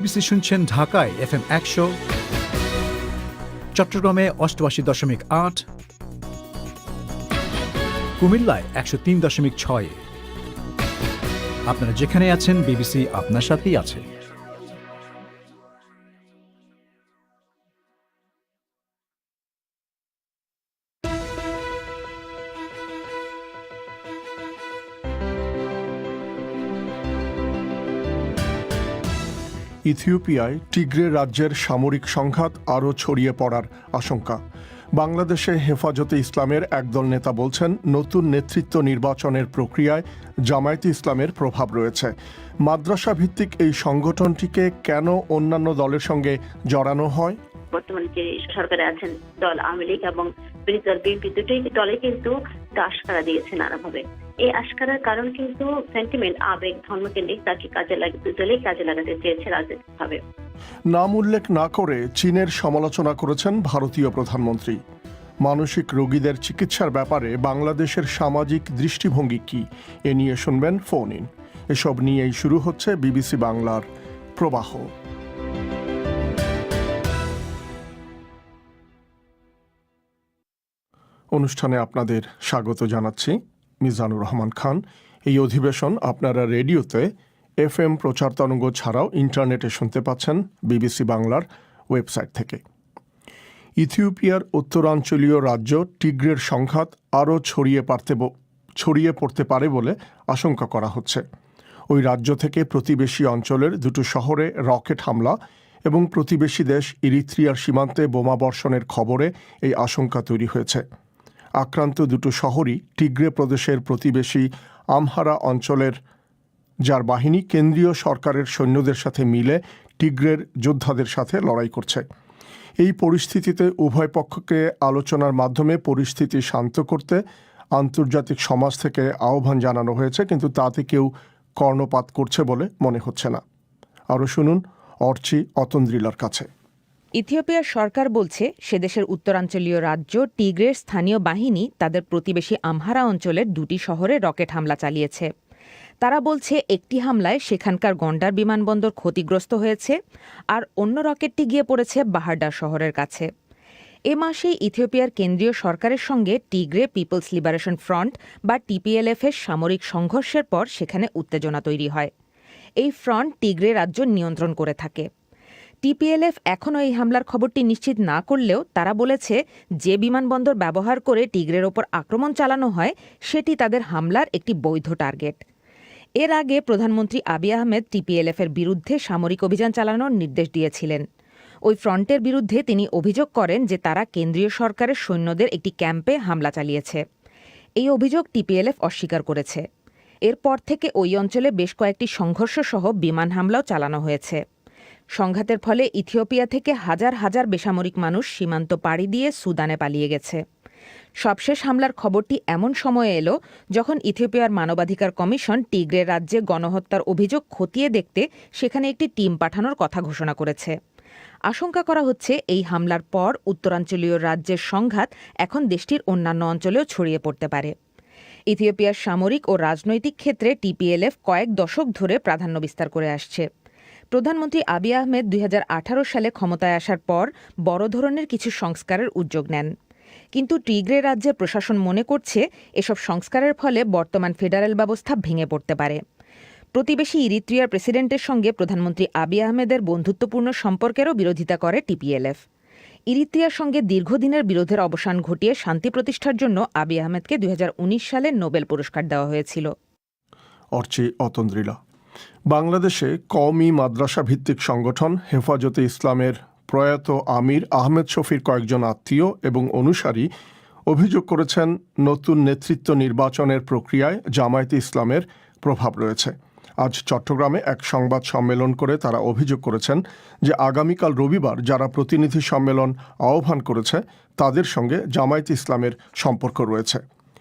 BBC শুনছেন ঢাকায় FM 100, চট্টগ্রামে 88.8, কুমিল্লায় 103.6। আপনারা যেখানে আছেন বিবিসি আপনার সাথেই আছে। ইথিওপিয়ায় টিগ্রে রাজ্যের সামরিক সংঘাত আরও ছড়িয়ে পড়ার আশঙ্কা। বাংলাদেশে হেফাজতে ইসলামের একদল নেতা বলছেন, নতুন নেতৃত্ব নির্বাচনের প্রক্রিয়ায় জামায়াতে ইসলামের প্রভাব রয়েছে। মাদ্রাসা ভিত্তিক এই সংগঠনটিকে কেন অন্যান্য দলের সঙ্গে জড়ানো হয়? বর্তমানে যে সরকারে আছেন দল আওয়ামী লীগ এবং বিরোধী দল বিএনপি, দুটোই দলে কিন্তু আশকারা দিয়েছে নানাভাবে। এই আশকারার কারণ কিন্তু সেন্টিমেন্ট, আবেগ, ধর্মকেন্দ্রিক, তাকে দুদলেই কাজে লাগাতে চেয়েছে রাজনৈতিকভাবে। নাম উল্লেখ না করে চীনের সমালোচনা করেছেন ভারতীয় প্রধানমন্ত্রী। মানসিক রোগীদের চিকিৎসার ব্যাপারে বাংলাদেশের সামাজিক দৃষ্টিভঙ্গি কি, এ নিয়ে শুনবেন ফোন ইন। এসব নিয়েই শুরু হচ্ছে বিবিসি বাংলার প্রবাহ। অনুষ্ঠানে আপনাদের স্বাগত জানাচ্ছি, মিজানুর রহমান খান। এই অধিবেশন আপনারা রেডিওতে FM প্রচার তরঙ্গ ছাড়াও ইন্টারনেটে শুনতে পাচ্ছেন বিবিসি বাংলার ওয়েবসাইট থেকে। ইথিওপিয়ার উত্তরাঞ্চলীয় রাজ্য টিগ্রের সংঘাত আরও ছড়িয়ে পড়তে পারে বলে আশঙ্কা করা হচ্ছে। ওই রাজ্য থেকে প্রতিবেশী অঞ্চলের দুটো শহরে রকেট হামলা এবং প্রতিবেশী দেশ ইরিত্রিয়ার সীমান্তে বোমাবর্ষণের খবরে এই আশঙ্কা তৈরি হয়েছে। আক্রান্ত দুটো শহরই টিগ্রে প্রদেশের প্রতিবেশী আমহারা অঞ্চলের, যার বাহিনী কেন্দ্রীয় সরকারের সৈন্যদের সাথে মিলে টিগ্রের যোদ্ধাদের সাথে লড়াই করছে। এই পরিস্থিতিতে উভয় পক্ষকে আলোচনার মাধ্যমে পরিস্থিতি শান্ত করতে আন্তর্জাতিক সমাজ থেকে আহ্বান জানানো হয়েছে, কিন্তু তাতে কেউ কর্ণপাত করছে বলে মনে হচ্ছে না। আরও শুনুন অর্চি অতন্দ্রিলার কাছে। ইথিওপিয়ার সরকার বলছে, সে দেশের উত্তরাঞ্চলীয় রাজ্য টিগ্রের স্থানীয় বাহিনী তাদের প্রতিবেশী আমহারা অঞ্চলের দুটি শহরে রকেট হামলা চালিয়েছে। তারা বলছে, একটি হামলায় সেখানকার গন্ডার বিমানবন্দর ক্ষতিগ্রস্ত হয়েছে, আর অন্য রকেটটি গিয়ে পড়েছে বাহারডার শহরের কাছে। এ মাসেই ইথিওপিয়ার কেন্দ্রীয় সরকারের সঙ্গে টিগ্রে পিপলস লিবারেশন ফ্রন্ট বা TPLF এর সামরিক সংঘর্ষের পর সেখানে উত্তেজনা তৈরি হয়। এই ফ্রন্ট টিগ্রে রাজ্য নিয়ন্ত্রণ করে থাকে। TPLF এখনও এই হামলার খবরটি নিশ্চিত না করলেও তারা বলেছে, যে বিমানবন্দর ব্যবহার করে টিগ্রের ওপর আক্রমণ চালানো হয় সেটি তাদের হামলার একটি বৈধ টার্গেট। এর আগে প্রধানমন্ত্রী আবিই আহমেদ TPLF এর বিরুদ্ধে সামরিক অভিযান চালানোর নির্দেশ দিয়েছিলেন। ওই ফ্রন্টের বিরুদ্ধে তিনি অভিযোগ করেন যে তারা কেন্দ্রীয় সরকারের সৈন্যদের একটি ক্যাম্পে হামলা চালিয়েছে। এই অভিযোগ TPLF অস্বীকার করেছে। এরপর থেকে ওই অঞ্চলে বেশ কয়েকটি সংঘর্ষ সহ বিমান হামলাও চালানো হয়েছে। সংঘাতের ফলে ইথিওপিয়া থেকে হাজার হাজার বেসামরিক মানুষ সীমান্ত পাড়ি দিয়ে সুদানে পালিয়ে গেছে। সবশেষ হামলার খবরটি এমন সময়ে এলো যখন ইথিওপিয়ার মানবাধিকার কমিশন টিগ্রে রাজ্যে গণহত্যার অভিযোগ খতিয়ে দেখতে সেখানে একটি টিম পাঠানোর কথা ঘোষণা করেছে। আশঙ্কা করা হচ্ছে, এই হামলার পর উত্তরাঞ্চলীয় রাজ্যের সংঘাত এখন দেশটির অন্যান্য অঞ্চলেও ছড়িয়ে পড়তে পারে। ইথিওপিয়ার সামরিক ও রাজনৈতিক ক্ষেত্রে TPLF কয়েক দশক ধরে প্রাধান্য বিস্তার করে আসছে। প্রধানমন্ত্রী আবিই আহমেদ 2018 সালে ক্ষমতায় আসার পর বড় ধরনের কিছু সংস্কারের উদ্যোগ নেন, কিন্তু টিগ্রে রাজ্যের প্রশাসন মনে করছে এসব সংস্কারের ফলে বর্তমান ফেডারেল ব্যবস্থা ভেঙে পড়তে পারে। প্রতিবেশী ইরিত্রিয়ার প্রেসিডেন্টের সঙ্গে প্রধানমন্ত্রী আবিই আহমেদের বন্ধুত্বপূর্ণ সম্পর্কেরও বিরোধিতা করে TPLF। ইরিত্রিয়ার সঙ্গে দীর্ঘদিনের বিরোধের অবসান ঘটিয়ে শান্তি প্রতিষ্ঠার জন্য আবিই আহমেদকে 2019 সালে নোবেল পুরস্কার দেওয়া হয়েছিল। অর্চি অতন্দ্রিলা। বাংলাদেশে কওমি মাদ্রাসা ভিত্তিক সংগঠন হেফাজতে ইসলামের প্রয়াত আমির আহমেদ শফির কয়েকজন আত্মীয় এবং অনুসারী অভিযোগ করেছেন, নতুন নেতৃত্ব নির্বাচনের প্রক্রিয়ায় জামায়াতে ইসলামের প্রভাব রয়েছে। আজ চট্টগ্রামে এক সংবাদ সম্মেলন করে তারা অভিযোগ করেছেন যে আগামীকাল রবিবার যারা প্রতিনিধি সম্মেলন আহ্বান করেছে তাদের সঙ্গে জামায়াতে ইসলামের সম্পর্ক রয়েছে।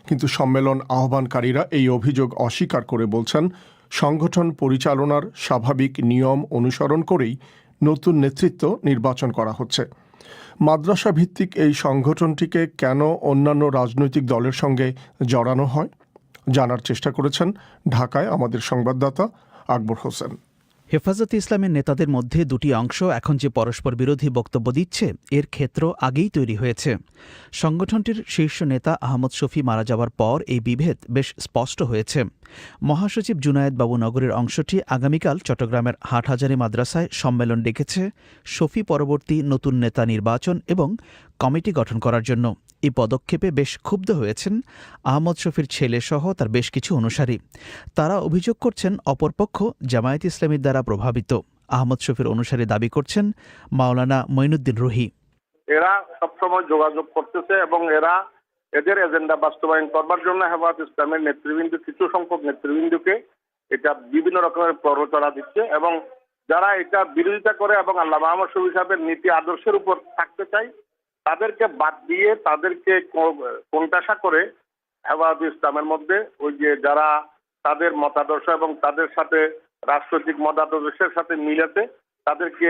কিন্তু সম্মেলন আহ্বানকারীরা এই অভিযোগ অস্বীকার করে বলছেন, সংগঠন পরিচালনার স্বাভাবিক নিয়ম অনুসরণ করেই নতুন নেতৃত্ব নির্বাচন করা হচ্ছে। মাদ্রাসা ভিত্তিক এই সংগঠনটিকে কেন অন্যান্য রাজনৈতিক দলের সঙ্গে জড়ানো হয় জানার চেষ্টা করেছেন ঢাকায় আমাদের সংবাদদাতা আকবর হোসেন। হেফাজতে ইসলামের নেতাদের মধ্যে দুটি অংশ এখন যে পরস্পর বিরোধী বক্তব্য দিচ্ছে এর ক্ষেত্র আগেই তৈরি হয়েছে। সংগঠনটির শীর্ষ নেতা আহমদ শফি মারা যাওয়ার পর এই বিভেদ বেশ স্পষ্ট হয়েছে। মহাসচিব জুনায়েদ বাবু নগরের অংশটি আগামীকাল চট্টগ্রামের হাটহাজারী মাদ্রাসায় সম্মেলন ডেকেছে শফি পরবর্তী নতুন নেতা নির্বাচন এবং কমিটি গঠন করার জন্য। এই পদক্ষেপে বেশ ক্ষুব্ধ হয়েছেন আহমদ শফির ছেলেসহ তার বেশ কিছু অনুসারী। তারা অভিযোগ করছেন অপরপক্ষ জামায়াত ইসলামীর দ্বারা প্রভাবিত। আহমদ শফির অনুসারী দাবি করছেন মাওলানা মঈনুদ্দিন রুহি। এরা সবসময় যোগাযোগ করতেছে এবং এদের এজেন্ডা বাস্তবায়ন করবার জন্য হেফাজত ইসলামের নেতৃবৃন্দ, কিছু সংখ্যক নেতৃবৃন্দকে এটা বিভিন্ন রকমের প্ররোচনা দিচ্ছে এবং যারা এটা বিরোধিতা করে এবং আল্লামা আহমদ শফি সাহেবের নীতি আদর্শের উপর থাকতে চায় তাদেরকে বাদ দিয়ে তাদেরকে কোণঠাসা করে হেফাজত ইসলামের মধ্যে ওই যে যারা তাদের মতাদর্শ এবং তাদের সাথে রাজনৈতিক মতাদর্শের সাথে মিলেছে তাদেরকে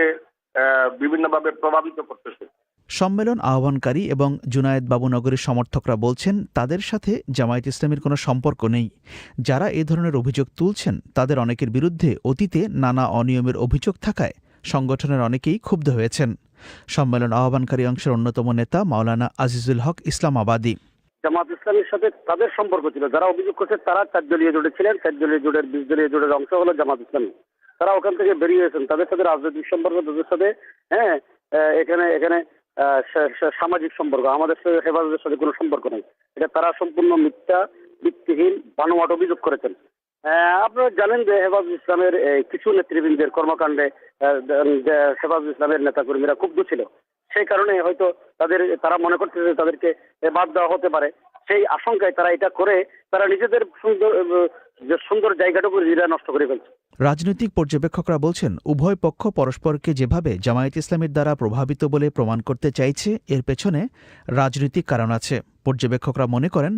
বিভিন্নভাবে প্রভাবিত করতেছে। সম্মেলন আহ্বানকারী এবং জুনায়েদ বাবুনগরের সমর্থকরা বলছেন তাদের সাথে জামায়াত ইসলামীর কোনো সম্পর্ক নেই। যারা এ ধরনের অভিযোগ তুলছেন তাদের অনেকের বিরুদ্ধে অতীতে নানা অনিয়মের অভিযোগ থাকায় সংগঠনের অনেকেই ক্ষুব্ধ হয়েছেন। সম্মেলন আহ্বানকারী অংশের অন্যতম নেতা মাওলানা আজিজুল হক ইসলামাবাদী। জামাত ইসলামের সাথে তাদের সম্পর্ক ছিল, যারা অভিযোগ করছে তারা 4 দলীয় জোটে ছিলেন। 4 দলীয় জোটের 20 দলীয় জোটের অংশ হলো জামাত ইসলামী। তারা ওখান থেকে বেরিয়ে গেছেন, তাদের সাথে রাজনৈতিক সম্পর্ক, তাদের সাথে এখানে সামাজিক সম্পর্ক, আমাদের সাথে হেফাজতের সাথে কোনো সম্পর্ক নেই। এটা তারা সম্পূর্ণ মিথ্যা, ভিত্তিহীন, বানোয়াট অভিযোগ করেছেন। আপনারা জানেন যে হেফাজত ইসলামের কিছু নেতৃবৃন্দের কর্মকাণ্ডে হেফাজত ইসলামের নেতাকর্মীরা ক্ষুব্ধ ছিল। সেই কারণে হয়তো তারা মনে করছে যে তাদেরকে বাদ দেওয়া হতে পারে। সেই আশঙ্কায় তারা এটা করে তারা নিজেদের সুন্দর জায়গাটুকু নিজেরা নষ্ট করে ফেলছে। রাজনৈতিক পর্যবেক্ষকরা বলছেন উভয় পক্ষ পরস্পরকে যেভাবে জামায়াত ইসলামীর দ্বারা প্রভাবিত বলে প্রমাণ করতে চাইছে এর পেছনে রাজনৈতিক কারণ আছে। পর্যবেক্ষকরা মনে করেন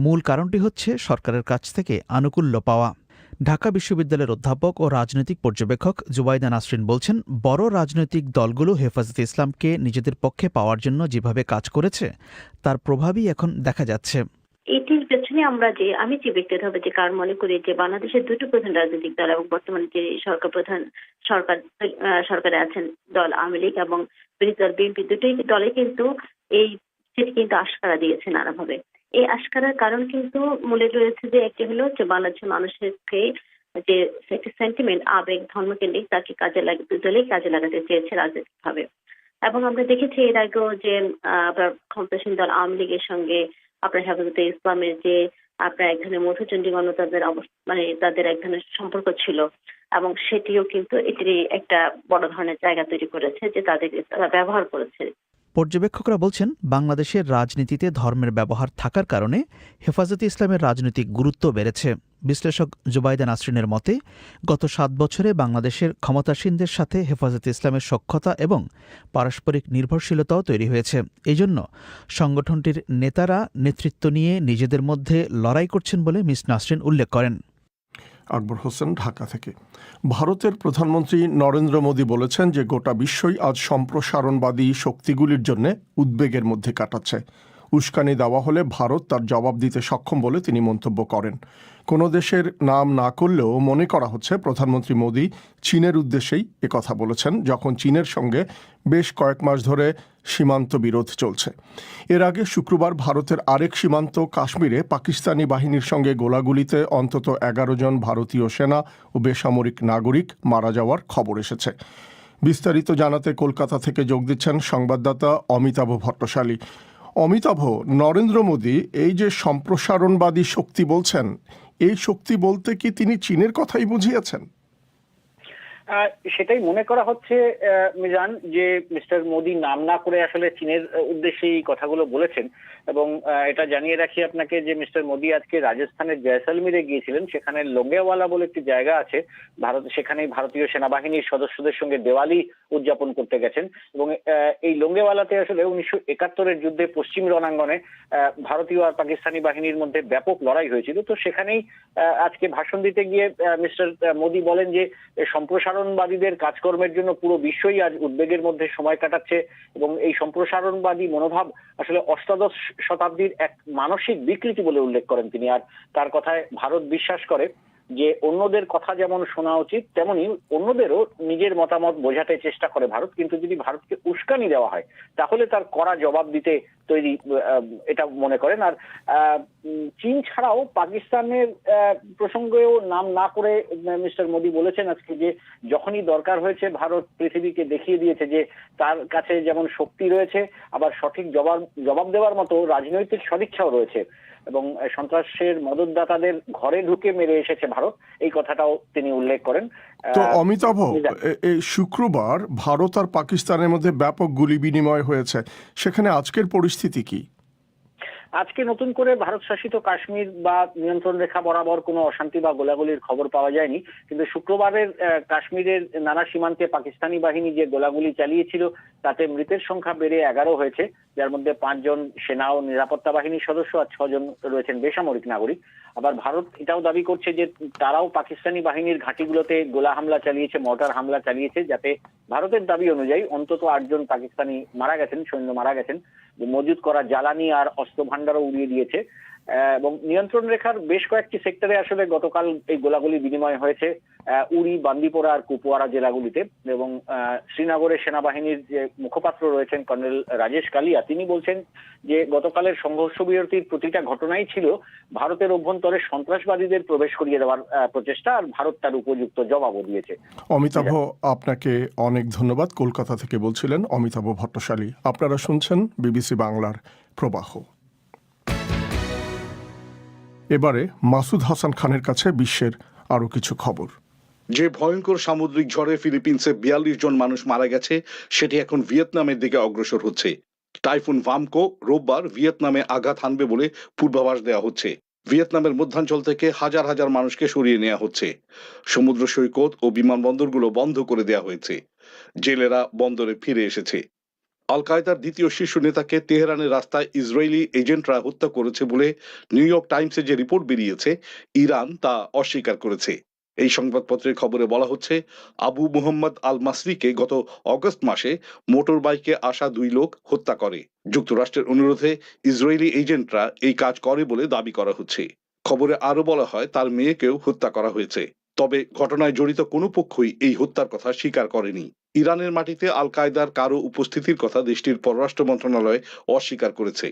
মূল কারণটি হচ্ছে সরকারের কাছ থেকে আনুকূল্য পাওয়া। ঢাকা বিশ্ববিদ্যালয়ের অধ্যাপক ও রাজনৈতিক পর্যবেক্ষক জুবাইদা নাসরিন বলছেন বড় রাজনৈতিক দলগুলো হেফাজতে ইসলামকে নিজেদের পক্ষে পাওয়ার জন্য যেভাবে কাজ করেছে তার প্রভাবই এখন দেখা যাচ্ছে। এটির পেছনে আমি যে ব্যক্তিগতভাবে যে কারণ মনে করি যে বাংলাদেশের দুটো প্রধান রাজনৈতিক দল এবং বর্তমানে যে সরকারে আছেন দল আওয়ামী লীগ এবং বিরোধী দল বিএনপি, দুটোই দলে কিন্তু এই সেটি কিন্তু আশকারা দিয়েছে নানাভাবে। এই আশকারার কারণ কিন্তু মূলে রয়েছে যে একটি হলো যে বাংলাদেশের মানুষকে যে একটি সেন্টিমেন্ট, আবেগ, ধর্মকেন্দ্রিক তাকে দলেই কাজে লাগাতে চেয়েছে রাজনৈতিকভাবে। এবং আমরা দেখেছি এর আগেও যে আপনার ক্ষমতাসীন দল আওয়ামী লীগের সঙ্গে আপনার হেফাজতে ইসলামের যে আপনার এক ধরনের মধুচন্ডীগণ তাদের এক ধরনের সম্পর্ক ছিল এবং সেটিও কিন্তু এটির একটা বড় ধরনের জায়গা তৈরি করেছে যে তারা ব্যবহার করেছে। পর্যবেক্ষকরা বলছেন বাংলাদেশের রাজনীতিতে ধর্মের ব্যবহার থাকার কারণে হেফাজতে ইসলামের রাজনৈতিক গুরুত্ব বেড়েছে। বিশ্লেষক জুবাইদা নাসরিনের মতে গত 7 বছরে বাংলাদেশের ক্ষমতাসীনদের সাথে হেফাজতে ইসলামের সখ্যতা এবং পারস্পরিক নির্ভরশীলতাও তৈরি হয়েছে। এজন্য সংগঠনটির নেতারা নেতৃত্ব নিয়ে নিজেদের মধ্যে লড়াই করছেন বলে মিস নাসরিন উল্লেখ করেন। আকবর হোসেন, ঢাকা থেকে। ভারতের প্রধানমন্ত্রী নরেন্দ্র মোদী বলেছেন যে গোটা বিশ্বই আজ সম্প্রসারণবাদী শক্তিগুলির জন্য উদ্বেগের মধ্যে কাটাচ্ছে। উস্কানি দেওয়া হলে ভারত তার জবাব দিতে সক্ষম বলে তিনি মন্তব্য করেন। কোনো দেশের নাম না করলেও মনে করা হচ্ছে প্রধানমন্ত্রী মোদী চীনের উদ্দেশ্যেই একথা বলেছেন, যখন চীনের সঙ্গে বেশ কয়েক মাস ধরে সীমান্ত বিরোধ চলছে। এর আগে শুক্রবার ভারতের আরেক সীমান্ত কাশ্মীরে পাকিস্তানি বাহিনীর সঙ্গে গোলাগুলিতে অন্তত 11 জন ভারতীয় সেনা ও বেসামরিক নাগরিক মারা যাওয়ার খবর এসেছে। বিস্তারিত জানাতে কলকাতা থেকে যোগ দিচ্ছেন সংবাদদাতা অমিতাভ ভট্টশালী। অমিতাভ, নরেন্দ্র মোদী এই যে সম্প্রসারণবাদী শক্তি বলছেন, এই শক্তি বলতে কি তিনি চীনের কথাই বুঝিয়েছেন? সেটাই মনে করা হচ্ছে মিজান, যে মিস্টার মোদী নাম না করে আসলে চীনের উদ্দেশ্যে এই কথাগুলো বলেছেন। এবং এটা জানিয়ে রাখি আপনাকে যে মিস্টার মোদী আজকে রাজস্থানের জয়সলমীরে গিয়েছিলেন। সেখানে লোঙ্গেওয়ালা বলে একটি জায়গা আছে সেখানেই ভারতীয় সেনাবাহিনীর সদস্যদের সঙ্গে দেওয়ালি উদযাপন করতে গেছেন। এবং এই লোঙ্গেওয়ালাতে আসলে 1971-এর যুদ্ধে পশ্চিম রণাঙ্গনে ভারতীয় আর পাকিস্তানি বাহিনীর মধ্যে ব্যাপক লড়াই হয়েছিল। তো সেখানেই আজকে ভাষণ দিতে গিয়ে মিস্টার মোদী বলেন যে সম্প্রসারণবাদীদের কাজকর্মের জন্য পুরো বিশ্বই আজ উদ্বেগের মধ্যে সময় কাটাচ্ছে এবং এই সম্প্রসারণবাদী মনোভাব আসলে অষ্টাদশ শতাব্দীর এক মানসিক বিকৃতি বলে উল্লেখ করেন তিনি। আর তার কথায় ভারত বিশ্বাস করে যে অন্যদের কথা যেমন শোনা উচিত, তেমনি অন্যদেরও নিজের মতামত বোঝাতে চেষ্টা করে ভারত, কিন্তু যদি ভারতকে উস্কানি দেওয়া হয় তাহলে তার কড়া জবাব দিতে তৈরি, এটা মনে করেন। আর চীন ছাড়াও পাকিস্তানের প্রসঙ্গেও নাম না করে মিস্টার মোদী বলেছেন আজকে যে যখনই দরকার হয়েছে ভারত পৃথিবীকে দেখিয়ে দিয়েছে যে তার কাছে যেমন শক্তি রয়েছে, আবার সঠিক জবাব দেওয়ার মতো রাজনৈতিক সদিচ্ছাও রয়েছে, এবং সন্ত্রাসের মদতদাতাদের ঘরে ঢুকে মেরে এসেছে ভারত, এই কথাটাও তিনি উল্লেখ করেন। তো অমিতাভ, এই শুক্রবার ভারত আর পাকিস্তানের মধ্যে ব্যাপক গুলি বিনিময় হয়েছে, সেখানে আজকের পরিস্থিতি কি? আজকে নতুন করে ভারত শাসিত কাশ্মীর বা নিয়ন্ত্রণ রেখা বরাবর কোনো অশান্তি বা গোলাগুলির খবর পাওয়া যায়নি, কিন্তু শুক্রবারের কাশ্মীরের নানা সীমান্তে পাকিস্তানি বাহিনী যে গোলাগুলি চালিয়েছিল তাতে মৃতের সংখ্যা বেড়ে 11 হয়েছে, যার মধ্যে 5 জন সেনা ও নিরাপত্তা বাহিনীর সদস্য আর 6 জন রয়েছেন বেসামরিক নাগরিক। আবার ভারত এটাও দাবি করছে যে তারাও পাকিস্তানি বাহিনীর ঘাঁটিগুলোতে গোলা হামলা চালিয়েছে, মর্টার হামলা চালিয়েছে, যাতে ভারতের দাবি অনুযায়ী অন্তত 8 জন পাকিস্তানি মারা গেছেন, সৈন্য মারা গেছেন, মজুত করা জ্বালানি আর অস্ত্র ভান্ডারও উড়িয়ে দিয়েছে। এবং নিয়ন্ত্রণ রেখার বেশ কয়েকটি সেক্টরে আসলে গতকাল এই গোলাগুলি বিনিময় হয়েছে, উড়ি, বান্দিপোরা আর কুপওয়ারা জেলাগুলিতে। এবং শ্রীনগরের সেনাবাহিনীর যে মুখপাত্র রয়েছেন কর্নেল রাজেশ কালিয়া, তিনি বলছেন যে গতকালের সংঘর্ষ বিরতির প্রতিটা ঘটনাই ছিল ভারতের অভ্যন্তরে সন্ত্রাসবাদীদের প্রবেশ করিয়ে দেওয়ার প্রচেষ্টা, আর ভারত তার উপযুক্ত জবাবও দিয়েছে। অমিতাভ, আপনাকে অনেক ধন্যবাদ। কলকাতা থেকে বলছিলেন অমিতাভ ভট্টশালী। আপনারা শুনছেন বিবিসি বাংলার প্রবাহ। এবারে মাসুদ হাসান খানের কাছে বিশ্বের আরো কিছু খবর। যে ভয়ঙ্কর সামুদ্রিক ঝড়ে ফিলিপিন্সে 42 জন মানুষ মারা গেছে, সেটি এখন ভিয়েতনামের দিকে অগ্রসর হচ্ছে। টাইফুন ভামকো রোববার ভিয়েতনামে আঘাত হানবে বলে পূর্বাভাস দেওয়া হচ্ছে। ভিয়েতনামের মধ্যাঞ্চল থেকে হাজার হাজার মানুষকে সরিয়ে নেওয়া হচ্ছে। সমুদ্র সৈকত ও বিমানবন্দরগুলো বন্ধ করে দেওয়া হয়েছে। জেলেরা বন্দরে ফিরে এসেছে। আল কায়দার দ্বিতীয় শীর্ষ নেতাকে তেহরানের রাস্তায় ইসরায়েলি এজেন্টরা হত্যা করেছে বলে নিউ ইয়র্ক টাইমসে যে রিপোর্ট বেরিয়েছে, ইরান তা অস্বীকার করেছে। এই সংবাদপত্রের খবরে বলা হচ্ছে, আবু মুহাম্মদ আল মাসরিকে গত অগস্ট মাসে মোটর বাইকে আসা 2 লোক হত্যা করে। যুক্তরাষ্ট্রের অনুরোধে ইসরায়েলি এজেন্টরা এই কাজ করে বলে দাবি করা হচ্ছে। খবরে আরো বলা হয় তার মেয়েকেও হত্যা করা হয়েছে। তবে ঘটনায় জড়িত কোনো পক্ষই এই হত্যার কথা স্বীকার করেনি। ইরানের মাটিতে আল কায়দার কারো উপস্থিতির কথা দেশটির পররাষ্ট্র মন্ত্রণালয় অস্বীকার করেছে।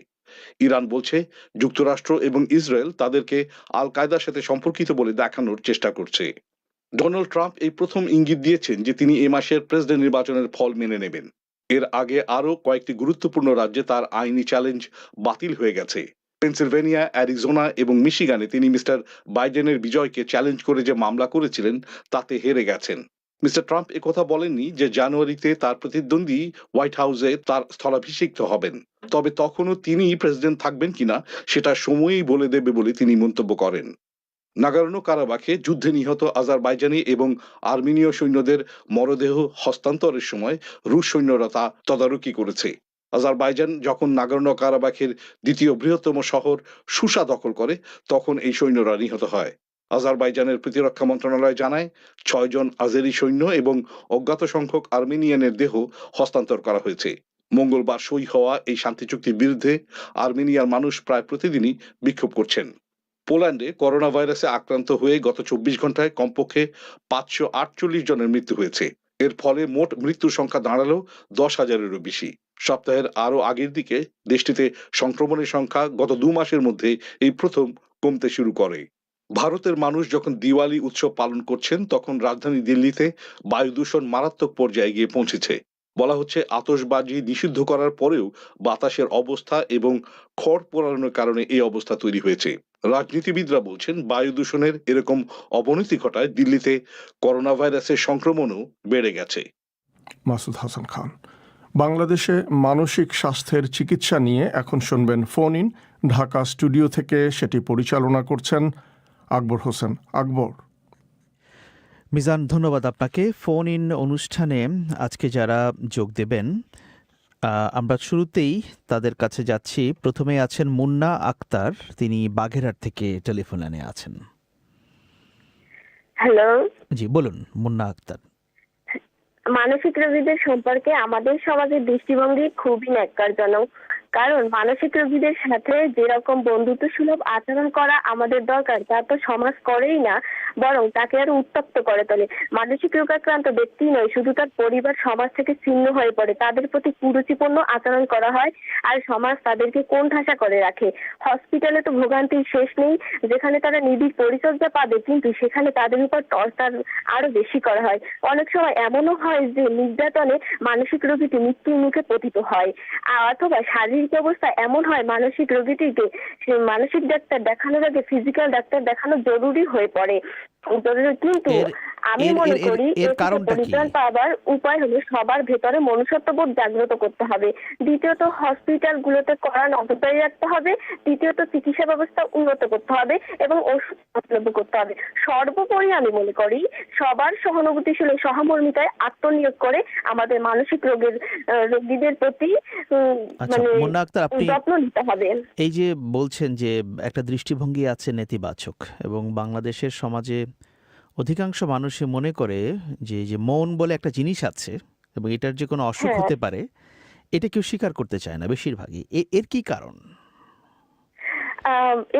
ইরান বলছে যুক্তরাষ্ট্র এবং ইসরায়েল তাদেরকে আল কায়দার সাথে সম্পর্কিত বলে দেখানোর চেষ্টা করছে। ডোনাল্ড ট্রাম্প এই প্রথম ইঙ্গিত দিয়েছেন যে তিনি এ মাসের প্রেসিডেন্ট নির্বাচনের ফল মেনে নেবেন। এর আগে আরও কয়েকটি গুরুত্বপূর্ণ রাজ্যে তার আইনি চ্যালেঞ্জ বাতিল হয়ে গেছে। পেনসিলভেনিয়া, অ্যারিজোনা এবং মিশিগানে তিনি মিস্টার বাইডেনের বিজয়কে চ্যালেঞ্জ করে যে মামলা করেছিলেন তাতে হেরে গেছেন। মিস্টার ট্রাম্প একথা বলেননি যে জানুয়ারিতে তার প্রতিদ্বন্দ্বী হোয়াইট হাউসে তার স্থলাভিষিক্ত হবেন, তবে তখনও তিনি প্রেসিডেন্ট থাকবেন কিনা সেটা সময়ই বলে দেবে বলে তিনি মন্তব্য করেন। নাগোর্নো কারাবাখে যুদ্ধে নিহত আজারবাইজানি এবং আর্মেনীয় সৈন্যদের মরদেহ হস্তান্তরের সময় রুশ সৈন্যরা তা তদারকি করেছে। আজারবাইজান যখন নাগোর্নো কারাবাখের দ্বিতীয় বৃহত্তম শহর সুসা দখল করে, তখন এই সৈন্যরা নিহত হয়। আজারবাইজানের প্রতিরক্ষা মন্ত্রণালয় জানায় 6 জন আজেরি সৈন্য এবং অজ্ঞাত সংখ্যক আর্মেনিয়ানের দেহ হস্তান্তর করা হয়েছে। মঙ্গলবার সই হওয়া এই শান্তি চুক্তির বিরুদ্ধে আর্মেনিয়ার মানুষ প্রায় প্রতিদিনই বিক্ষোভ করছেন। পোল্যান্ডে করোনা ভাইরাসে আক্রান্ত হয়ে গত 24 ঘন্টায় কমপক্ষে 548 জনের মৃত্যু হয়েছে। এর ফলে মোট মৃত্যুর সংখ্যা দাঁড়ালো 10,000-এরও বেশি। সপ্তাহের আরো আগের দিকে দেশটিতে সংক্রমণের সংখ্যা গত 2 মাসের মধ্যে এই প্রথম কমতে শুরু করে। ভারতের মানুষ যখন দিওয়ালি উৎসব পালন করছেন, তখন রাজধানী দিল্লিতে বায়ু দূষণ মারাত্মক পর্যায়ে গিয়ে পৌঁছেছে। বলা হচ্ছে আতশবাজি নিষিদ্ধ করার পরেও বাতাসের অবস্থা এবং খড় পোড়ানোর কারণে এই অবস্থা তৈরি হয়েছে। রাজনীতিবিদরা বলছেন বায়ু দূষণের এরকম অবনতি ঘটায় দিল্লিতে করোনা ভাইরাসের সংক্রমণও বেড়ে গেছে। মাসুদ হাসান খান। বাংলাদেশে মানসিক স্বাস্থ্যের চিকিৎসা নিয়ে এখন শুনবেন ফোন ইন। ঢাকা স্টুডিও থেকে সেটি পরিচালনা করছেন আকবর হোসেন। আকবর। মিজান, ধন্যবাদ আপনাকে। ফোন ইন অনুষ্ঠানে আজকে যারা যোগ দেবেন, আমরা শুরুতেই তাদের কাছে যাচ্ছি। প্রথমে আছেন মুন্না আক্তার, তিনি বাগেরহাট থেকে টেলিফোন লাইনে আছেন। হ্যালো, জি বলুন মুন্না আক্তার। মানসিক রোগীদের সম্পর্কে আমাদের সমাজের দৃষ্টিভঙ্গি খুবই ন্যাক্কারজনক। কারণ মানসিক রোগীদের সাথে যেরকম বন্ধুত্ব সুলভ আচরণ করা আমাদের দরকার তা তো সমাজ করেই না, বরং তাকে আরো উত্তপ্ত করে তোলে। মানসিক রোগাক্রান্ত ব্যক্তি নয়, শুধু তার পরিবার সমাজ থেকে ছিন্ন হয়ে পড়ে, তাদের প্রতি কুরুচিপূর্ণ আচরণ করা হয় আর সমাজ তাদেরকে কোণঠাসা করে রাখে। হসপিটালে তো ভোগান্তির শেষ নেই, যেখানে তারা নিবিড় পরিচর্যা পাবে, কিন্তু সেখানে তাদের উপর টর্চার আরো বেশি করা হয়। অনেক সময় এমনও হয় যে নির্যাতনে মানসিক রোগীটি মৃত্যুর মুখে পতিত হয়, অথবা শারীরিক অবস্থা এমন হয় মানসিক রোগীটিকে মানসিক ডাক্তার দেখানোর আগে ফিজিক্যাল ডাক্তার দেখানো জরুরি হয়ে পড়ে। কিন্তু আমি মনে করি এর কারণটা কি? পরিত্রাণ পাওয়ার উপায় হলো সবার ভেতরে মনুষ্যত্ববোধ জাগ্রত করতে হবে। দ্বিতীয়ত হসপিটাল গুলোতে কড়া নজরদারি রাখতে হবে। তৃতীয়ত চিকিৎসা ব্যবস্থা উন্নত করতে হবে এবং ওষুধ উপলব্ধ করতে হবে। সর্বোপরি আমি মনে করি সবার সহানুভূতিশীল সহমর্মিতায় আত্মনিয়োগ করে আমাদের মানসিক রোগীদের প্রতি মুন্না আক্তার, আপনি যত্ন নিতে হবে। এই যে বলছেন যে একটা দৃষ্টিভঙ্গি আছে নেতিবাচক, এবং বাংলাদেশের সমাজে অধিকাংশ মানুষই মনে করে যে মন বলে একটা জিনিস আছে এবং এটার যে কোনো অসুখ হতে পারে, এটা কেউ স্বীকার করতে চায় না বেশিরভাগই। এর কি কারণ?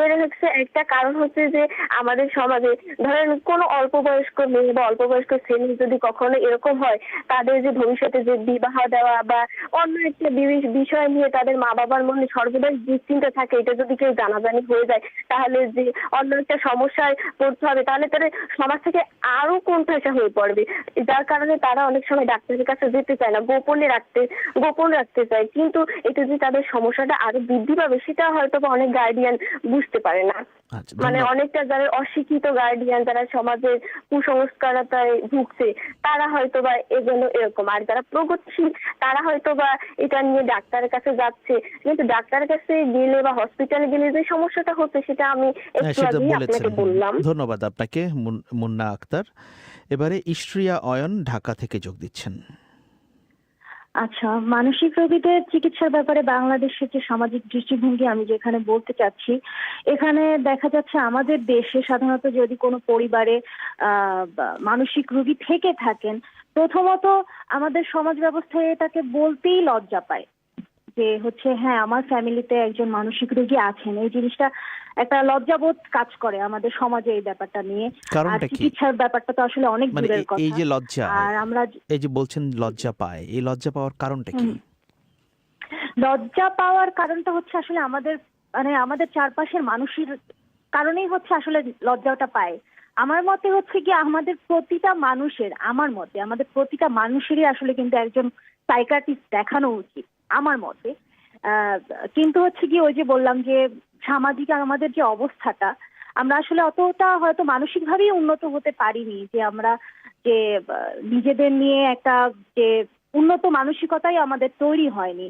এর হচ্ছে একটা কারণ হচ্ছে যে আমাদের সমাজে ধরেন কোনো অল্প বয়স্ক মেয়ে বা অল্প বয়স্ক ছেলে যদি কখনো এরকম হয়, তাদের যে ভবিষ্যতে যে বিবাহ দেওয়া বা অন্য একটা বিষয় নিয়ে তাদের মা বাবার মনে সর্বদাই দুশ্চিন্তা থাকে, এটা যদি কেউ জানাজানি হয়ে যায় তাহলে যে অন্য একটা সমস্যায় পড়তে হবে, তাহলে তারা সমাজ থেকে আরো কোণঠাসা হয়ে পড়বে, যার কারণে তারা অনেক সময় ডাক্তারের কাছে যেতে চায় না, গোপন রাখতে চায়। কিন্তু এটা যে তাদের সমস্যাটা আরো বৃদ্ধি পাবে সেটা হয়তো অনেক গার্ডিয়ান বুঝতে পারে না। মানে অনেকটা যারা অশিক্ষিত গার্ডিয়ান, যারা সমাজের কুসংস্কারতায় ভুগছে, তারা হয়তো বা এজন্য এরকম। আর যারা প্রগতিশীল তারা হয়তো বা এটা নিয়ে ডাক্তারের কাছে যাচ্ছে, কিন্তু ডাক্তারের কাছে গেলে বা হসপিটালে গেলে যে সমস্যাটা হচ্ছে সেটা আমি একটু আগেই আপনাকে বললাম। ধন্যবাদ আপনাকে মুন্না আক্তার। এবারে ইস্ট্রিয়া অয়ন ঢাকা থেকে যোগ দিচ্ছেন। আচ্ছা, মানসিক রোগীদের চিকিৎসার ব্যাপারে বাংলাদেশের যে সামাজিক দৃষ্টিভঙ্গি আমি যেখানে বলতে চাচ্ছি, এখানে দেখা যাচ্ছে আমাদের দেশে সাধারণত যদি কোনো পরিবারে মানসিক রোগী থেকে থাকেন, প্রথমত আমাদের সমাজ ব্যবস্থায় এটাকে বলতেই লজ্জা পায় যে হচ্ছে হ্যাঁ আমার ফ্যামিলিতে একজন মানসিক রোগী আছেন। এই জিনিসটা একটা লজ্জাবোধ কাজ করে আমাদের সমাজে এই ব্যাপারটা নিয়ে। আর চিকিৎসার ব্যাপারটা তো আসলে অনেক দূরের কথা। এই যে লজ্জা, আর আমরা এই যে বলছেন লজ্জা পায়, এই লজ্জা পাওয়ার কারণটা কি? লজ্জা পাওয়ার কারণটা হচ্ছে আসলে আমাদের চারপাশের মানুষের কারণেই হচ্ছে আসলে লজ্জাটা পায়। আমার মতে হচ্ছে কি আমাদের প্রতিটা মানুষেরই আসলে কিন্তু একজন সাইকিয়াট্রিস্ট দেখানো উচিত আমার মতে। কিন্তু হচ্ছে কি ওই যে বললাম যে সামাজিক আমাদের যে অবস্থাটা, আমরা আসলে অতটা হয়তো মানসিকভাবেই উন্নত হতে পারিনি যে আমরা যে নিজেদের নিয়ে একটা যে উন্নত মানসিকতাই আমাদের তৈরি হয়নি,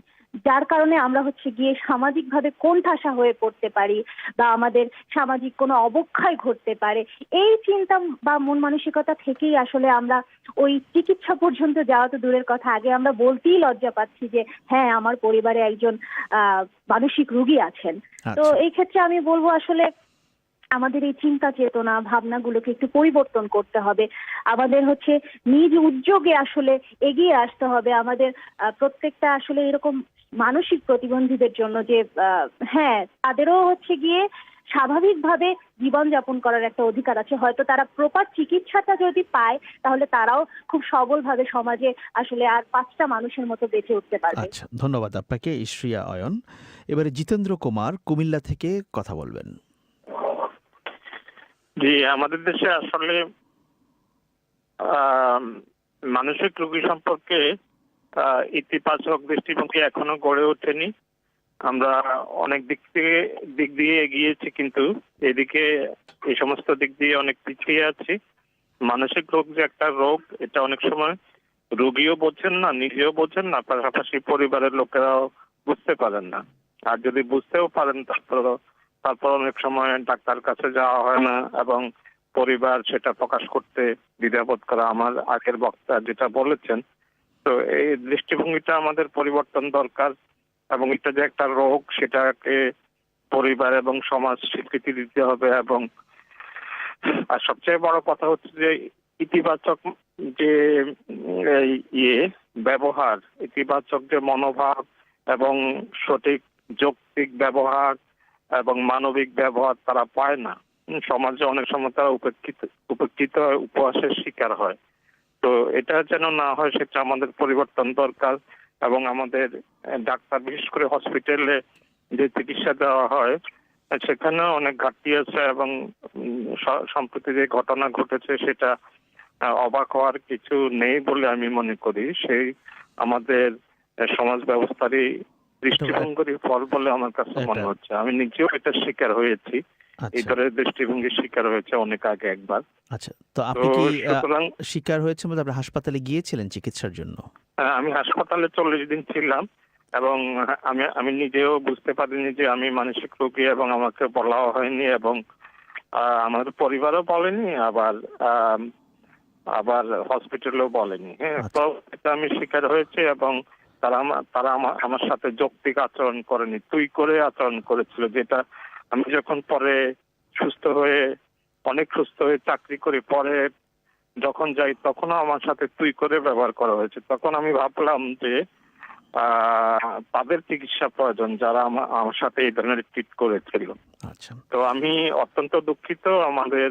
যার কারণে আমরা হচ্ছে গিয়ে সামাজিকভাবে কোণঠাসা হয়ে পড়তে পারি বা আমাদের সামাজিক কোনো অবক্ষয় ঘটতে পারে। এই চিন্তা বা মন মানসিকতা থেকেই আসলে আমরা ওই চিকিৎসা পর্যন্ত যাওয়া তো দূরের কথা, আগে আমরা বলতেই লজ্জা পাচ্ছি যে হ্যাঁ আমার পরিবারে একজন মানসিক রোগী আছেন। তো এই ক্ষেত্রে আমি বলবো আসলে আমাদের এই চিন্তা চেতনা ভাবনাগুলোকে একটু পরিবর্তন করতে হবে। আমাদের হচ্ছে নিজ উদ্যোগে আসলে এগিয়ে আসতে হবে। আমাদের প্রত্যেকটা আসলে এরকম মানসিক প্রতিবন্ধীদের জন্য যে হ্যাঁ তাদেরও হচ্ছে গিয়ে স্বাভাবিকভাবে জীবনযাপন করার একটা অধিকার আছে। হয়তো তারা প্রপার চিকিৎসাটা যদি পায় তাহলে তারাও খুব সবলভাবে সমাজে আসলে আর 5টা মানুষের মতো বেঁচে উঠতে পারবে। আচ্ছা, ধন্যবাদ আপনাকে ইস্ট্রিয়া অয়ন। এবারে জিতেন্দ্র কুমার কুমিল্লা থেকে কথা বলবেন। জি, আমাদের দেশে আসলে মানসিক রোগী সম্পর্কে ইতিবাচক দৃষ্টিভঙ্গি এখনো গড়ে ওঠেনি। আমরা অনেক দিক দিয়ে এগিয়েছি, কিন্তু এদিকে এই সমস্ত দিক দিয়ে অনেক পিছিয়ে আছি। মানসিক রোগ যে একটা রোগ, এটা অনেক সময় রোগীও বোঝেন না, নিজেও বোঝেন না, পাশাপাশি পরিবারের লোকেরাও বুঝতে পারেন না। আর যদি বুঝতেও পারেন তারপর অনেক সময় ডাক্তার কাছে যাওয়া হয় না এবং পরিবার সেটা প্রকাশ করতে দ্বিধাবোধ করা। আমার আগের বক্তা যেটা বলেছেন, তো এই দৃষ্টিভঙ্গিটা আমাদের পরিবর্তন দরকার এবং এটা যে একটা রোগ সেটাকে পরিবার এবং সমাজ স্বীকৃতি দিতে হবে। এবং আর সবচেয়ে বড় কথা হচ্ছে যে ইতিবাচক যে ব্যবহার, ইতিবাচক যে মনোভাব এবং সঠিক যৌক্তিক ব্যবহার এবং মানবিক ব্যবহার তারা পায় না। সমাজে অনেক সময় তারা উপেক্ষিত হয়, উপহাসের শিকার হয়। তো এটা যেন না হয় সেটা আমাদের পরিবর্তন দরকার। এবং আমাদের ডাক্তার, বিশেষ করে হসপিটালে যে চিকিৎসা দেওয়া হয় সেখানে অনেক ঘাটতি আছে এবং সম্প্রতি যে ঘটনা ঘটেছে সেটা অবাক হওয়ার কিছু নেই বলে আমি মনে করি। সেই আমাদের সমাজ ব্যবস্থারই দৃষ্টিভঙ্গির ফল বলে আমার কাছে মনে হচ্ছে। আমি নিজেও এটা শিকার হয়েছি, এই ধরনের দৃষ্টিভঙ্গির শিকার হয়েছে অনেক আগে একবার। আচ্ছা, তো আপনি কি শিকার হয়েছে বলে আপনি হাসপাতালে গিয়েছিলেন চিকিৎসার জন্য? আমি হাসপাতালে 40 দিন ছিলাম এবং আমি নিজেও বুঝতে পারিনি যে আমি মানসিক রোগী এবং আমাকে বলাও হয়নি এবং আমার পরিবারও বলেনি, আবার হসপিটালেও বলেনি। হ্যাঁ, তো এটা আমি শিকার হয়েছি এবং তারা আমার সাথে যৌক্তিক আচরণ করেনি, তুই করে আচরণ করেছিল, যেটা আমি যখন পরে অনেক সুস্থ হয়ে চাকরি করি, পরে যখন যাই তখনও আমার সাথে তুই করে ব্যবহার করা হয়েছে। তখন আমি ভাবলাম যে তাদের চিকিৎসা প্রয়োজন যারা আমার সাথে এই ধরনের ট্রিট করেছিল। তো আমি অত্যন্ত দুঃখিত, আমাদের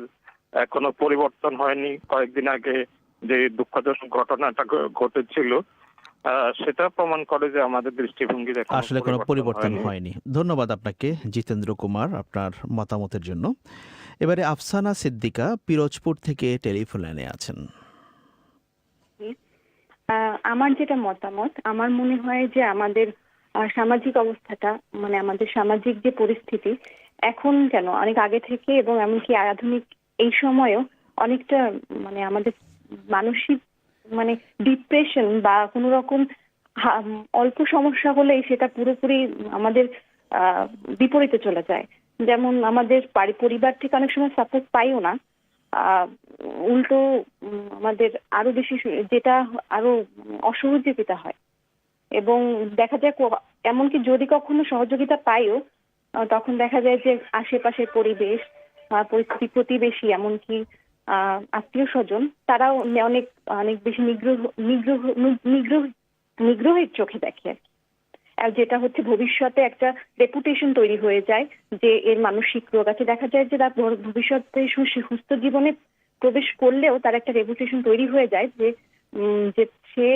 এখনো পরিবর্তন হয়নি। কয়েকদিন আগে যে দুঃখজনক ঘটনাটা ঘটেছিল সেটা প্রমাণ করে যে আমাদের দৃষ্টিভঙ্গির আসলে কোনো পরিবর্তন হয়নি। ধন্যবাদ আপনাকে জিতেন্দ্র কুমার আপনার মতামতের জন্য। এবারে আফসানা সিদ্দিকা পিরোজপুর থেকে টেলিফোন লাইনে আছেন। আমার যেটা মতামত, আমার মনে হয় যে আমাদের সামাজিক অবস্থাটা, মানে আমাদের সামাজিক যে পরিস্থিতি এখন কেন অনেক আগে থেকে এবং এমনকি আধুনিক এই সময়েও অনেকটা মানে আমাদের মানসিক মানে ডিপ্রেশন বা কোনো রকম অল্প সমস্যা হলেই সেটা পুরোপুরি আমাদের বিপরীতে চলে যায়। যেমন আমাদের পরিবার থেকে অনেক সময় সাপোর্ট পাইও না, উল্টো আমাদের আরো বেশি যেটা আরো অসহযোগিতা হয় এবং দেখা যায় এমনকি যদি কখনো সহযোগিতা পাইও তখন দেখা যায় যে আশেপাশের পরিবেশ, প্রতিবেশী, এমনকি আত্মীয় স্বজন তারাও অনেক অনেক বেশি নিগ্রহের চোখে দেখে আর যেটা হচ্ছে ভবিষ্যতে একটা রেপুটেশন তৈরি হয়ে যায় যে এর মানসিক রোগ আছে। দেখা যায় যে তার ভবিষ্যতে সুস্থ জীবনে প্রবেশ করলেও তার একটা রেপুটেশন তৈরি হয়ে যায় যে সে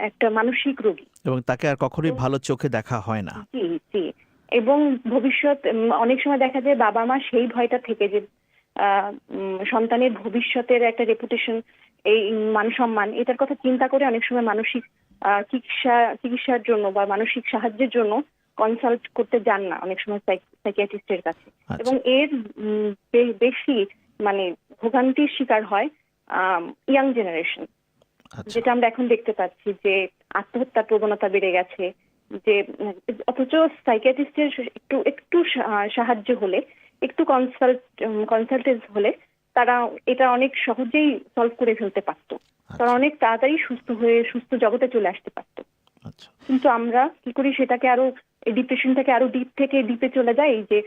একটা মানসিক রোগী এবং তাকে আর কখনোই ভালো চোখে দেখা হয় না। জি জি, এবং ভবিষ্যৎ অনেক সময় দেখা যায় বাবা মা সেই ভয়টা থেকে যে সন্তানের ভবিষ্যতের একটা রেপুটেশন, এই মান সম্মান, এটার কথা চিন্তা করে অনেক সময় মানসিক চিকিৎসার জন্য বা মানসিক সাহায্যের জন্য কনসাল্ট করতে যান না অনেক সময় সাইকিয়াট্রিস্টের কাছে। এবং এর বেশি মানে ভোগান্তির শিকার হয় ইয়াং জেনারেশন, যেটা আমরা এখন দেখতে পাচ্ছি যে আত্মহত্যার প্রবণতা বেড়ে গেছে। যে অথচ সাইকিয়াট্রিস্টের একটু সাহায্য হলে, একটু কনসালটেন্স হলে তারা এটা অনেক সহজেই সলভ করে ফেলতে পারতো, তারা অনেক তাড়াতাড়ি সুস্থ জগতে চলে আসতে পারতো। কিন্তু আমরা কি করি, সেটাকে আরো ডিপ্রেশনটাকে আরো ডিপ থেকে ডিপে চলে যায় এই যে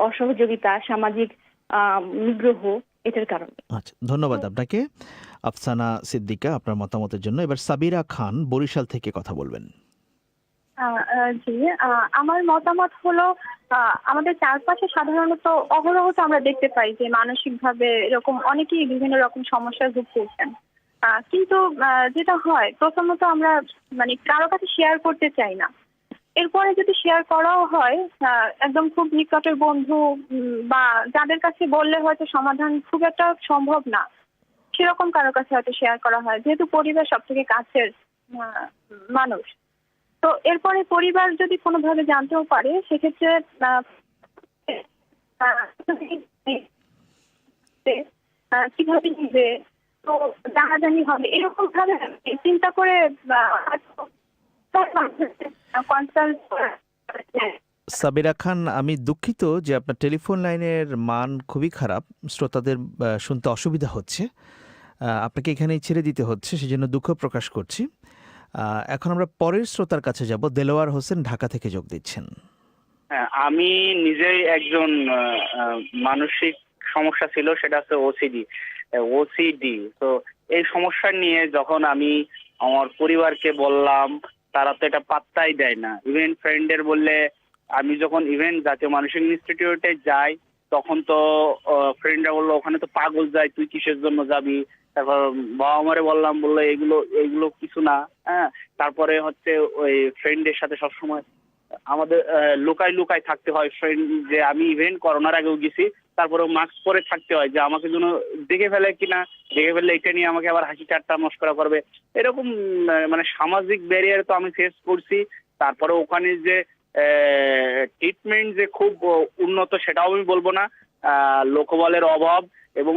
অসহযোগিতা, সামাজিক নিগ্রহ, এটার কারণে। আচ্ছা, ধন্যবাদ আপনাকে আফসানা সিদ্দিকা আপনার মতামতের জন্য। এবার সাবিরা খান বরিশাল থেকে কথা বলবেন। জি, আমার মতামত হলো আমাদের চারপাশে সাধারণত অহরহ আমরা দেখতে পাই যে মানসিকভাবে এরকম অনেকেই বিভিন্ন রকম সমস্যায় ভুগছেন, কিন্তু যেটা হয় প্রথমত আমরা মানে কারো কাছে শেয়ার করতে চাই না। এরপরে যদি শেয়ার করাও হয় একদম খুব নিকটের বন্ধু বা যাদের কাছে বললে হয়তো সমাধান খুব একটা সম্ভব না, সেরকম কারো কাছে হয়তো শেয়ার করা হয়, যেহেতু পরিবার সব থেকে কাছের মানুষ। তো এরপরে পরিবার যদি কোনোভাবে জানতেও পারে সেক্ষেত্রে কিভাবে নিবে, তো জানাজানি হবে, এরকম ভাবে চিন্তা করে সাবিরা খান, আমি দুঃখিত যে আপনার টেলিফোন লাইনের মান খুবই খারাপ, শ্রোতাদের শুনতে অসুবিধা হচ্ছে, আপনাকে এখানেই ছেড়ে দিতে হচ্ছে, সেজন্য দুঃখ প্রকাশ করছি। এখন আমরা পরের শ্রোতার কাছে যাব। দেলোয়ার হোসেন ঢাকা থেকে যোগ দিচ্ছেন। হ্যাঁ, আমি নিজেই একজন মানসিক সমস্যা ছিল, সেটা হচ্ছে ওসিডি। তো এই সমস্যা নিয়ে যখন আমি আমার পরিবারকে বললাম, তারা তো এটা পাত্তাই দেয় না। ইভেন ফ্রেন্ডের বললে, আমি যখন ইভেন জাতীয় মানসিক ইনস্টিটিউটে যাই তখন তো ফ্রেন্ডরা বললো ওখানে তো পাগল যায়, তুই কিসের জন্য যাবি। তারপর বাবা মারে বললো এগুলো কিছু না। হ্যাঁ, তারপরে হচ্ছে ওই ফ্রেন্ডের সাথে সবসময় আমাদের লুকাই থাকতে হয়। ফ্রেন্ড যে আমি ইভেন করোনার আগেও গেছি, তারপরেও মাস্ক পরে থাকতে হয় যে আমাকে যেন দেখে ফেলে কিনা, দেখে ফেললে এটা নিয়ে আমাকে আবার হাসি ঠাট্টা মস্করা করবে, এরকম মানে সামাজিক ব্যারিয়ার তো আমি ফেস করছি। তারপরে ওখানে যে ট্রিটমেন্ট যে খুব উন্নত সেটাও আমি বলবো না। লোকবলের অভাব এবং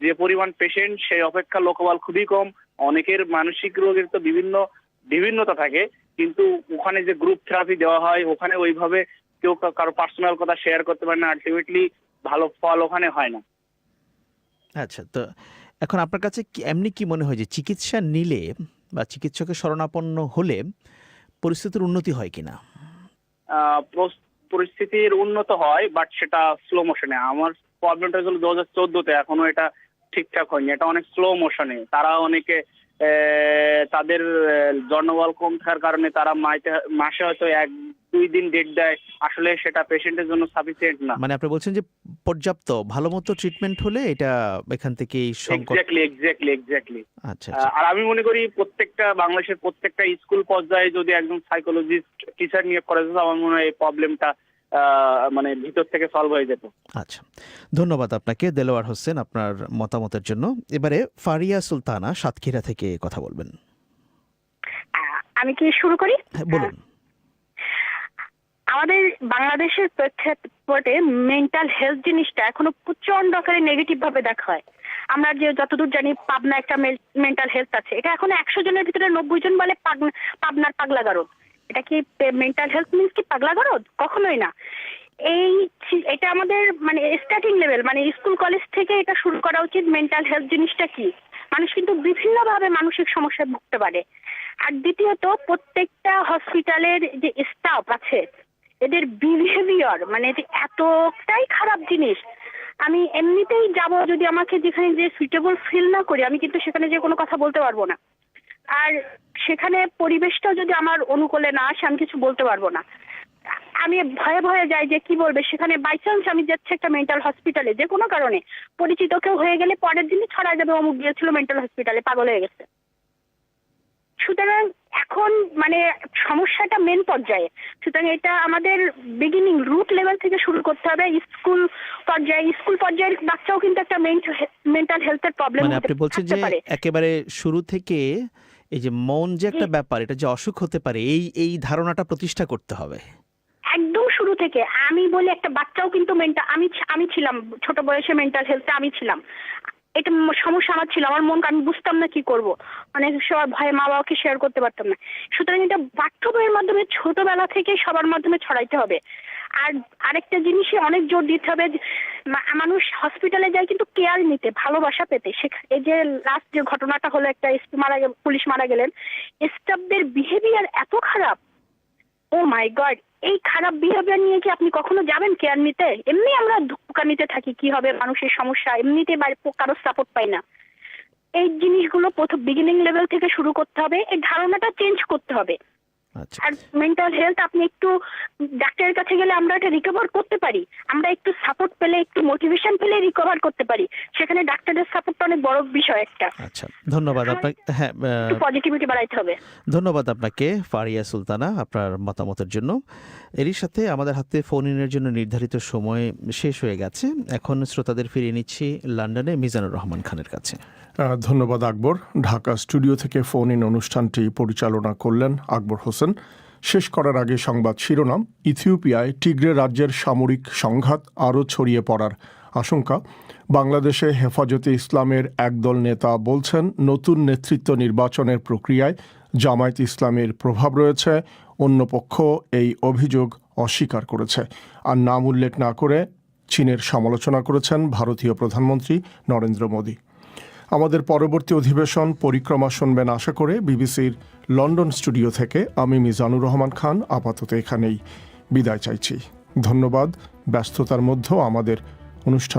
যে পরিমাণ পেশেন্ট সেই অপেক্ষা লোকবল খুবই কম। অনেকের মানসিক রোগের তো বিভিন্নতা থাকে, কিন্তু ওখানে যে গ্রুপ থেরাপি দেওয়া হয় ওখানে ওইভাবে কেউ কারো পার্সোনাল কথা শেয়ার করতে পারে না, আলটিমেটলি ভালো ফল ওখানে হয় না। আচ্ছা, তো এখন আপনার কাছে এমনি কি মনে হয় যে চিকিৎসা নিলে বা চিকিৎসকের শরণাপন্ন হলে পরিস্থিতির উন্নতি হয় কিনা? পরিস্থিতির উন্নত হয়, বাট সেটা স্লো মোশনে। আমার প্রবলেমটা ছিল 2014-তে, এখনো এটা ঠিকঠাক হয়নি, এটা অনেক স্লো মোশনে। তারা অনেকে তাদের জনবল কম থাকার কারণে তারা মাসে হয়তো 1-2 দিন ডেট দেয়, আসলে সেটা পেশেন্টের জন্য সাফিসিয়েন্ট না। মানে আপনি বলছেন যে পর্যাপ্ত ভালো মতো ট্রিটমেন্ট হলে এটা এখান থেকে এই সংকট। এক্স্যাক্টলি। আচ্ছা, আর আমি মনে করি বাংলাদেশের প্রত্যেকটা স্কুল পর্যায়ে যদি একজন সাইকোলজিস্ট টিচার নিয়োগ করা যেত, আমার মনে হয় এই প্রবলেমটা মানে ভিতর থেকে সলভ হয়ে যেত। আচ্ছা, ধন্যবাদ আপনাকে দেলোয়ার হোসেন আপনার মতামতের জন্য। এবারে ফারিয়া সুলতানা সাতক্ষীরা থেকে কথা বলবেন। আমি কি শুরু করি? হ্যাঁ, বলুন। আমাদের বাংলাদেশের প্রেক্ষাপটে মেন্টাল হেলথ জিনিসটা এখনো প্রচন্ড আকারে নেগেটিভ ভাবে দেখা হয়। আমরা যে যতদূর জানি পাবনা একটা মেন্টাল হেলথ আছে, এটা এখনো 100 জনের ভিতরে 90 জন বলে পাবনার পাগলাগারদ। এটা কি মেন্টাল হেলথ মিনস কি পাগলাগারদ? কখনোই না। এটা আমাদের মানে স্টার্টিং লেভেল, মানে স্কুল কলেজ থেকে এটা শুরু করা উচিত। মেন্টাল হেলথ জিনিসটা কি, মানুষ কিন্তু বিভিন্নভাবে মানসিক সমস্যায় ভুগতে পারে। আর দ্বিতীয়ত, প্রত্যেকটা হসপিটালের যে স্টাফ আছে এদের বিহেভিয়ার মানে এতটাই খারাপ জিনিস। আমি এমনিতেই যাব, যদি আমাকে যেখানে যে সুইটেবল ফিল না করি আমি কিন্তু সেখানে যে কোনো কথা বলতে পারবো না। আর সেখানে পরিবেশটাও যদি আমার অনুকূলে না আসে আমি কিছু বলতে পারবো না। আমি ভয়ে যাই যে কি বলবে। সেখানে বাই চান্স আমি যাচ্ছি একটা মেন্টাল হসপিটালে, যে কোনো কারণে পরিচিত কেউ হয়ে গেলে পরের দিনই ছড়া যাবে অমুক গিয়েছিল মেন্টাল হসপিটালে, পাগল হয়ে গেছে। সুতরাং এখন মানে সমস্যাটা মেন পর্যায়ে। সুতরাং এটা আমাদের বিগিনিং রুট লেভেল থেকে শুরু করতে হবে। স্কুল পর্যায়ের বাচ্চাও কিন্তু একটা মেন্টাল হেলথের প্রবলেম মানে আপনি বলছেন যে একেবারে শুরু থেকে এই যে মন যে একটা ব্যাপার, এটা যে অসুখ হতে পারে, এই ধারণাটা প্রতিষ্ঠা করতে হবে একদম শুরু থেকে। আমি বলি একটা বাচ্চাও কিন্তু আমি ছিলাম ছোট বয়সে মেন্টাল হেলথে, আমি ছিলাম। এটা সমস্যা আমার ছিল, আমার মনকে আমি বুঝতাম না কি করব, মানে সবার ভয়ে মা বাবাকে শেয়ার করতে পারতাম না। সুতরাং এটা বাচ্চাদের মাধ্যমে ছোটবেলা থেকে সবার মাধ্যমে ছড়াইতে হবে। আর আরেকটা জিনিসে অনেক জোর দিতে হবে, মানুষ হসপিটালে যায় কিন্তু কেয়ার নিতে, ভালোবাসা পেতে। এই যে লাস্ট যে ঘটনাটা হলো, একটা পুলিশ মারা গেলেন, স্টাফদের বিহেভিয়ার এত খারাপ। ও মাই গড, এই খারাপ বিহেভিয়ার নিয়ে কি আপনি কখনো যাবেন কেয়ার নিতে? এমনি আমরা ধোঁকা নিতে থাকি, কি হবে মানুষের সমস্যা, এমনিতে কারো সাপোর্ট পাই না। এই জিনিসগুলো প্রথম বিগিনিং লেভেল থেকে শুরু করতে হবে, এই ধারণাটা চেঞ্জ করতে হবে। আর মেন্টাল হেলথ আপনি একটু ডাক্তারের কাছে গেলে আমরা এটা রিকভার করতে পারি, আমরা একটু সাপোর্ট পেলে, একটু মোটিভেশন পেলে রিকভার করতে পারি। সেখানে ডাক্তারের সাপোর্টটা অনেক বড় বিষয় একটা। আচ্ছা, ধন্যবাদ আপনাকে। হ্যাঁ, পজিটিভিটি বাড়াইতে হবে। ধন্যবাদ আপনাকে ফারিয়া সুলতানা আপনার মতামতের জন্য। এরই সাথে আমাদের হাতে ফোন ইনের জন্য নির্ধারিত সময় শেষ হয়ে গেছে। এখন শ্রোতাদের ফিরিয়ে নিচ্ছি লন্ডনে মিজানুর রহমান খানের কাছে। ধন্যবাদ আকবর। ঢাকা স্টুডিও থেকে ফোন ইন অনুষ্ঠানটি পরিচালনা করলেন আকবর হোসেন। শেষ করার আগে সংবাদ শিরোনাম। ইথিওপিয়ায় টিগ্রে রাজ্যের সামরিক সংঘাত আরও ছড়িয়ে পড়ার আশঙ্কা। বাংলাদেশে হেফাজতে ইসলামের একদল নেতা বলছেন নতুন নেতৃত্ব নির্বাচনের প্রক্রিয়ায় জামায়াত ইসলামের প্রভাব রয়েছে। অন্য পক্ষ এই অভিযোগ অস্বীকার করেছে। আর নাম উল্লেখ না করে চীনের সমালোচনা করেছেন ভারতীয় প্রধানমন্ত্রী নরেন্দ্র মোদী। আমাদের পরবর্তী অধিবেশন পরিক্রমা শুনবেন আশা করে বিবিসির লন্ডন স্টুডিও থেকে আমি মিজানুর রহমান খান আপাতত এখানেই বিদায় চাইছি। ধন্যবাদ। ব্যস্ততার মধ্যেও আমাদের অনুষ্ঠান